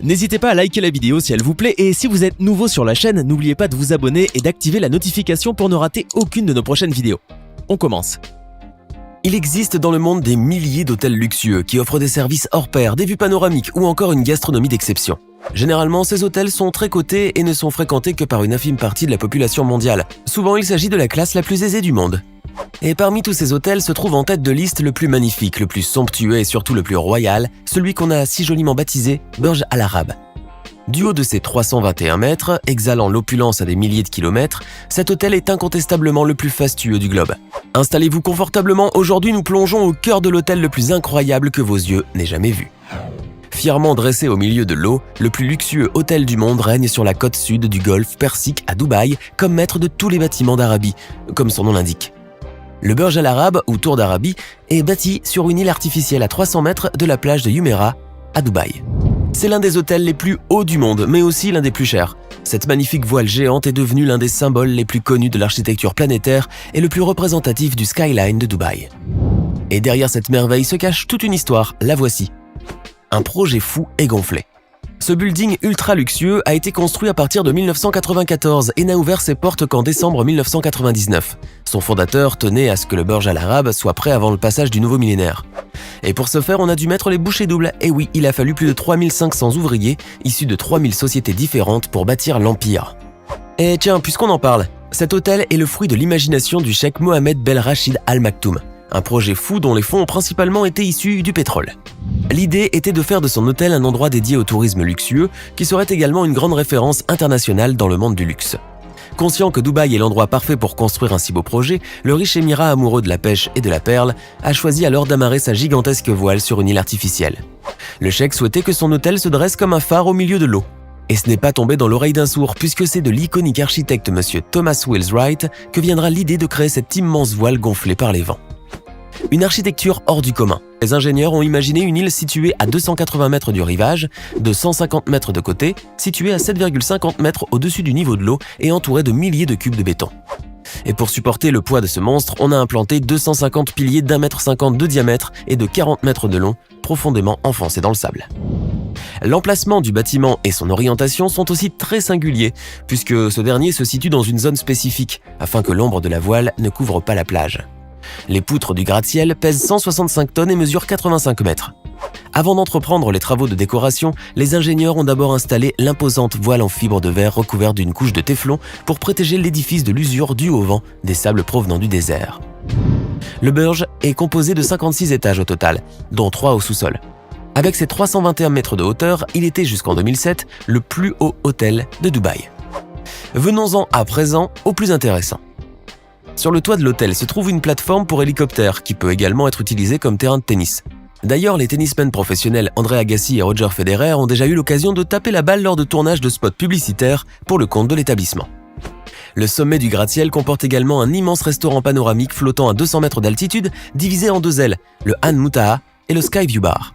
N'hésitez pas à liker la vidéo si elle vous plaît et si vous êtes nouveau sur la chaîne, n'oubliez pas de vous abonner et d'activer la notification pour ne rater aucune de nos prochaines vidéos. On commence. Il existe dans le monde des milliers d'hôtels luxueux qui offrent des services hors pair, des vues panoramiques ou encore une gastronomie d'exception. Généralement, ces hôtels sont très cotés et ne sont fréquentés que par une infime partie de la population mondiale. Souvent, il s'agit de la classe la plus aisée du monde. Et parmi tous ces hôtels se trouve en tête de liste le plus magnifique, le plus somptueux et surtout le plus royal, celui qu'on a si joliment baptisé Burj Al Arab. Du haut de ses 321 mètres, exhalant l'opulence à des milliers de kilomètres, cet hôtel est incontestablement le plus fastueux du globe. Installez-vous confortablement, aujourd'hui nous plongeons au cœur de l'hôtel le plus incroyable que vos yeux n'aient jamais vu. Fièrement dressé au milieu de l'eau, le plus luxueux hôtel du monde règne sur la côte sud du golfe Persique à Dubaï, comme maître de tous les bâtiments d'Arabie, comme son nom l'indique. Le Burj Al Arab, ou Tour d'Arabie, est bâti sur une île artificielle à 300 mètres de la plage de Jumeirah, à Dubaï. C'est l'un des hôtels les plus hauts du monde, mais aussi l'un des plus chers. Cette magnifique voile géante est devenue l'un des symboles les plus connus de l'architecture planétaire et le plus représentatif du skyline de Dubaï. Et derrière cette merveille se cache toute une histoire, la voici. Un projet fou et gonflé. Ce building ultra luxueux a été construit à partir de 1994 et n'a ouvert ses portes qu'en décembre 1999. Son fondateur tenait à ce que le Burj Al Arab soit prêt avant le passage du nouveau millénaire. Et pour ce faire, on a dû mettre les bouchées doubles. Et oui, il a fallu plus de 3500 ouvriers, issus de 3000 sociétés différentes pour bâtir l'empire. Et tiens, puisqu'on en parle, cet hôtel est le fruit de l'imagination du cheikh Mohammed Ben Rachid Al Maktoum, un projet fou dont les fonds ont principalement été issus du pétrole. L'idée était de faire de son hôtel un endroit dédié au tourisme luxueux, qui serait également une grande référence internationale dans le monde du luxe. Conscient que Dubaï est l'endroit parfait pour construire un si beau projet, le riche émirat amoureux de la pêche et de la perle a choisi alors d'amarrer sa gigantesque voile sur une île artificielle. Le cheikh souhaitait que son hôtel se dresse comme un phare au milieu de l'eau. Et ce n'est pas tombé dans l'oreille d'un sourd, puisque c'est de l'iconique architecte Monsieur Thomas Wills Wright que viendra l'idée de créer cette immense voile gonflée par les vents. Une architecture hors du commun. Les ingénieurs ont imaginé une île située à 280 mètres du rivage, de 150 mètres de côté, située à 7,50 mètres au-dessus du niveau de l'eau et entourée de milliers de cubes de béton. Et pour supporter le poids de ce monstre, on a implanté 250 piliers d'1,50 m de diamètre et de 40 mètres de long, profondément enfoncés dans le sable. L'emplacement du bâtiment et son orientation sont aussi très singuliers, puisque ce dernier se situe dans une zone spécifique, afin que l'ombre de la voile ne couvre pas la plage. Les poutres du gratte-ciel pèsent 165 tonnes et mesurent 85 mètres. Avant d'entreprendre les travaux de décoration, les ingénieurs ont d'abord installé l'imposante voile en fibre de verre recouverte d'une couche de téflon pour protéger l'édifice de l'usure due au vent des sables provenant du désert. Le Burj est composé de 56 étages au total, dont 3 au sous-sol. Avec ses 321 mètres de hauteur, il était jusqu'en 2007 le plus haut hôtel de Dubaï. Venons-en à présent au plus intéressant. Sur le toit de l'hôtel se trouve une plateforme pour hélicoptère qui peut également être utilisée comme terrain de tennis. D'ailleurs, les tennismen professionnels André Agassi et Roger Federer ont déjà eu l'occasion de taper la balle lors de tournages de spots publicitaires pour le compte de l'établissement. Le sommet du gratte-ciel comporte également un immense restaurant panoramique flottant à 200 mètres d'altitude, divisé en deux ailes, le Han Mutaha et le Sky View Bar.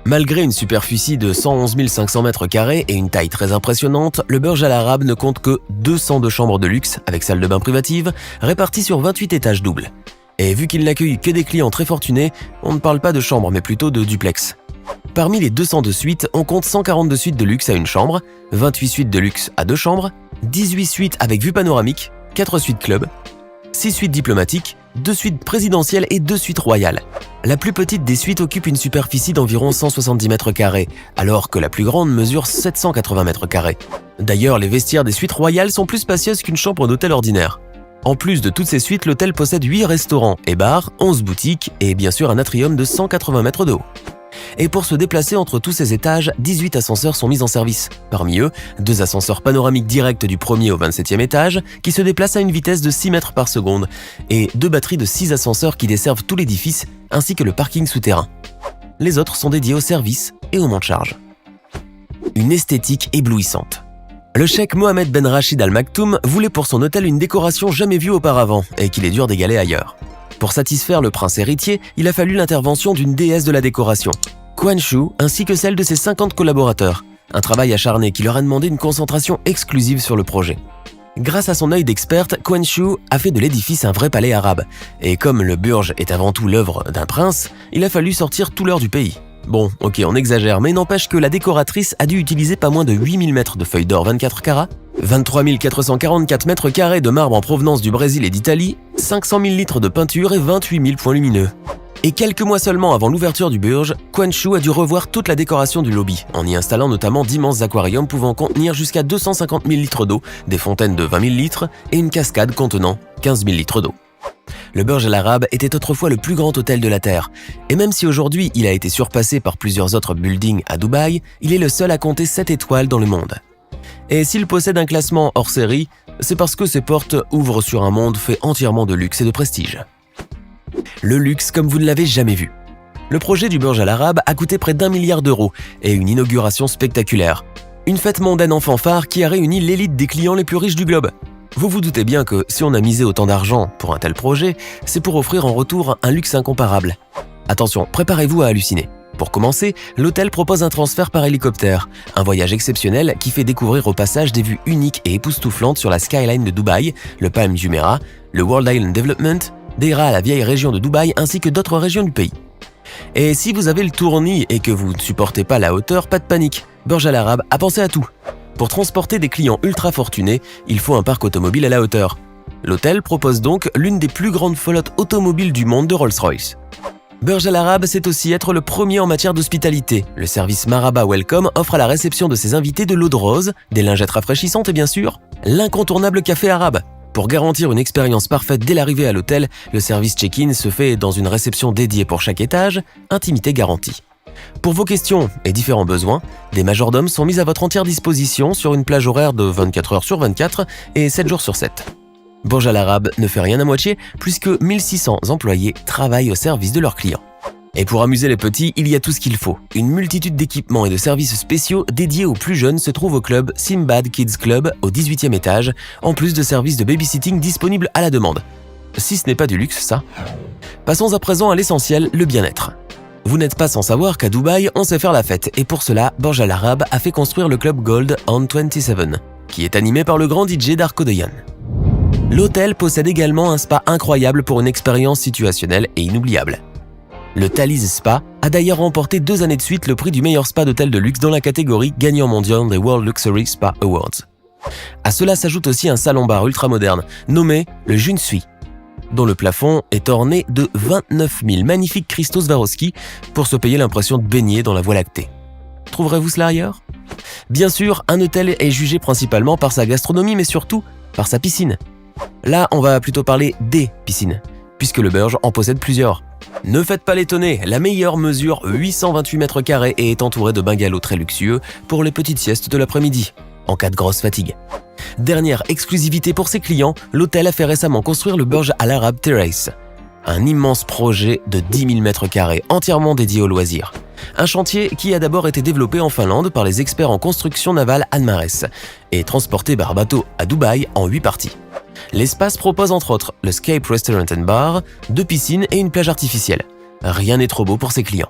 Malgré une superficie de 111 500 mètres carrés et une taille très impressionnante, le Burj Al Arab ne compte que 202 chambres de luxe avec salle de bain privative, réparties sur 28 étages doubles. Et vu qu'il n'accueille que des clients très fortunés, on ne parle pas de chambres mais plutôt de duplex. Parmi les 202 suites, on compte 142 suites de luxe à une chambre, 28 suites de luxe à deux chambres, 18 suites avec vue panoramique, 4 suites club, 6 suites diplomatiques, 2 suites présidentielles et 2 suites royales. La plus petite des suites occupe une superficie d'environ 170 mètres carrés, alors que la plus grande mesure 780 mètres carrés. D'ailleurs, les vestiaires des suites royales sont plus spacieuses qu'une chambre d'hôtel ordinaire. En plus de toutes ces suites, l'hôtel possède 8 restaurants et bars, 11 boutiques et bien sûr un atrium de 180 mètres de haut. Et pour se déplacer entre tous ces étages, 18 ascenseurs sont mis en service. Parmi eux, 2 ascenseurs panoramiques directs du 1er au 27e étage qui se déplacent à une vitesse de 6 mètres par seconde et 2 batteries de 6 ascenseurs qui desservent tout l'édifice ainsi que le parking souterrain. Les autres sont dédiés au service et au monte-charge. Une esthétique éblouissante. Le cheikh Mohammed Ben Rachid Al Maktoum voulait pour son hôtel une décoration jamais vue auparavant et qu'il est dur d'égaler ailleurs. Pour satisfaire le prince héritier, il a fallu l'intervention d'une déesse de la décoration, Quan Chu, ainsi que celle de ses 50 collaborateurs. Un travail acharné qui leur a demandé une concentration exclusive sur le projet. Grâce à son œil d'experte, Quan Chu a fait de l'édifice un vrai palais arabe. Et comme le Burj est avant tout l'œuvre d'un prince, il a fallu sortir tout l'or du pays. Bon, ok, on exagère, mais n'empêche que la décoratrice a dû utiliser pas moins de 8000 mètres de feuilles d'or 24 carats, 23 444 mètres carrés de marbre en provenance du Brésil et d'Italie, 500 000 litres de peinture et 28 000 points lumineux. Et quelques mois seulement avant l'ouverture du Burj, Quan Chu a dû revoir toute la décoration du lobby, en y installant notamment d'immenses aquariums pouvant contenir jusqu'à 250 000 litres d'eau, des fontaines de 20 000 litres et une cascade contenant 15 000 litres d'eau. Le Burj Al Arab était autrefois le plus grand hôtel de la Terre, et même si aujourd'hui il a été surpassé par plusieurs autres buildings à Dubaï, il est le seul à compter 7 étoiles dans le monde. Et s'il possède un classement hors série, c'est parce que ses portes ouvrent sur un monde fait entièrement de luxe et de prestige. Le luxe comme vous ne l'avez jamais vu. Le projet du Burj Al Arab a coûté près d'1 milliard d'euros et une inauguration spectaculaire. Une fête mondaine en fanfare qui a réuni l'élite des clients les plus riches du globe. Vous vous doutez bien que si on a misé autant d'argent pour un tel projet, c'est pour offrir en retour un luxe incomparable. Attention, préparez-vous à halluciner. Pour commencer, l'hôtel propose un transfert par hélicoptère, un voyage exceptionnel qui fait découvrir au passage des vues uniques et époustouflantes sur la skyline de Dubaï, le Palm Jumeirah, le World Island Development, des rats à la vieille région de Dubaï ainsi que d'autres régions du pays. Et si vous avez le tournis et que vous ne supportez pas la hauteur, pas de panique, Burj Al Arab a pensé à tout. Pour transporter des clients ultra fortunés, il faut un parc automobile à la hauteur. L'hôtel propose donc l'une des plus grandes flottes automobiles du monde de Rolls-Royce. Burj Al Arab sait aussi être le premier en matière d'hospitalité. Le service Marhaba Welcome offre à la réception de ses invités de l'eau de rose, des lingettes rafraîchissantes et bien sûr, l'incontournable café arabe. Pour garantir une expérience parfaite dès l'arrivée à l'hôtel, le service check-in se fait dans une réception dédiée pour chaque étage, intimité garantie. Pour vos questions et différents besoins, des majordomes sont mis à votre entière disposition sur une plage horaire de 24 heures sur 24 et 7 jours sur 7. Burj Al Arab ne fait rien à moitié puisque 1600 employés travaillent au service de leurs clients. Et pour amuser les petits, il y a tout ce qu'il faut. Une multitude d'équipements et de services spéciaux dédiés aux plus jeunes se trouvent au club Simbad Kids Club au 18e étage, en plus de services de babysitting disponibles à la demande. Si ce n'est pas du luxe, ça. Passons à présent à l'essentiel, le bien-être. Vous n'êtes pas sans savoir qu'à Dubaï, on sait faire la fête, et pour cela, Burj Al Arab a fait construire le club Gold on 27, qui est animé par le grand DJ Darko Deyan. L'hôtel possède également un spa incroyable pour une expérience situationnelle et inoubliable. Le Thalys Spa a d'ailleurs remporté 2 années de suite le prix du meilleur spa d'hôtel de luxe dans la catégorie gagnant mondial des World Luxury Spa Awards. À cela s'ajoute aussi un salon-bar ultramoderne nommé le Junsuit, dont le plafond est orné de 29 000 magnifiques cristaux Swarovski pour se payer l'impression de baigner dans la Voie lactée. Trouverez-vous cela ailleurs ? Bien sûr, un hôtel est jugé principalement par sa gastronomie, mais surtout par sa piscine. Là, on va plutôt parler des piscines, puisque le Burj en possède plusieurs. Ne faites pas l'étonner, la meilleure mesure 828 mètres carrés et est entourée de bungalows très luxueux pour les petites siestes de l'après-midi, en cas de grosse fatigue. Dernière exclusivité pour ses clients, l'hôtel a fait récemment construire le Burj Al Arab Terrace, un immense projet de 10 000 mètres carrés entièrement dédié aux loisirs. Un chantier qui a d'abord été développé en Finlande par les experts en construction navale Anmares et transporté par bateau à Dubaï en 8 parties. L'espace propose entre autres le Scape Restaurant and Bar, 2 piscines et une plage artificielle. Rien n'est trop beau pour ses clients.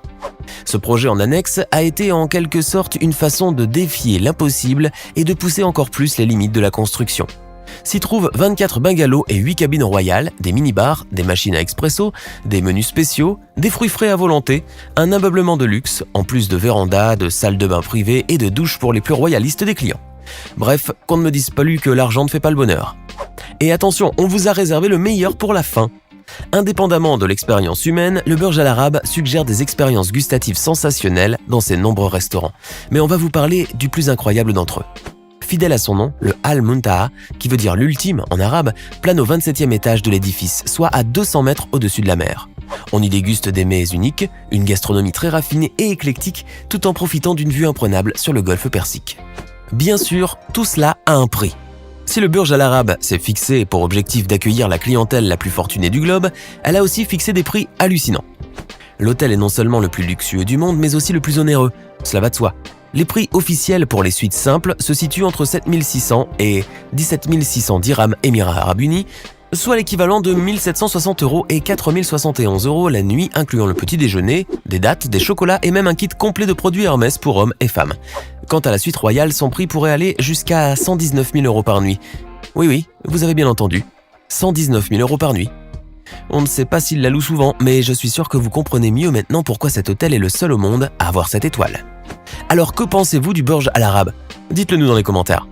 Ce projet en annexe a été en quelque sorte une façon de défier l'impossible et de pousser encore plus les limites de la construction. S'y trouvent 24 bungalows et 8 cabines royales, des mini-bars, des machines à expresso, des menus spéciaux, des fruits frais à volonté, un ameublement de luxe, en plus de vérandas, de salles de bain privées et de douches pour les plus royalistes des clients. Bref, qu'on ne me dise pas lui que l'argent ne fait pas le bonheur. Et attention, on vous a réservé le meilleur pour la fin. Indépendamment de l'expérience humaine, le Burj Al Arab suggère des expériences gustatives sensationnelles dans ses nombreux restaurants. Mais on va vous parler du plus incroyable d'entre eux. Fidèle à son nom, le Al Muntaha, qui veut dire l'ultime en arabe, plane au 27e étage de l'édifice, soit à 200 mètres au-dessus de la mer. On y déguste des mets uniques, une gastronomie très raffinée et éclectique, tout en profitant d'une vue imprenable sur le golfe Persique. Bien sûr, tout cela a un prix. Si le Burj Al Arab s'est fixé pour objectif d'accueillir la clientèle la plus fortunée du globe, elle a aussi fixé des prix hallucinants. L'hôtel est non seulement le plus luxueux du monde, mais aussi le plus onéreux, cela va de soi. Les prix officiels pour les suites simples se situent entre 7 600 et 17 600 dirhams Émirats Arabes Unis, soit l'équivalent de 1 760 € et 4 071 € la nuit, incluant le petit déjeuner, des dattes, des chocolats et même un kit complet de produits Hermès pour hommes et femmes. Quant à la suite royale, son prix pourrait aller jusqu'à 119 000 € par nuit. Oui, vous avez bien entendu, 119 000 € par nuit. On ne sait pas s'il la loue souvent, mais je suis sûr que vous comprenez mieux maintenant pourquoi cet hôtel est le seul au monde à avoir cette étoile. Alors que pensez-vous du Burj Al Arab? Dites-le nous dans les commentaires.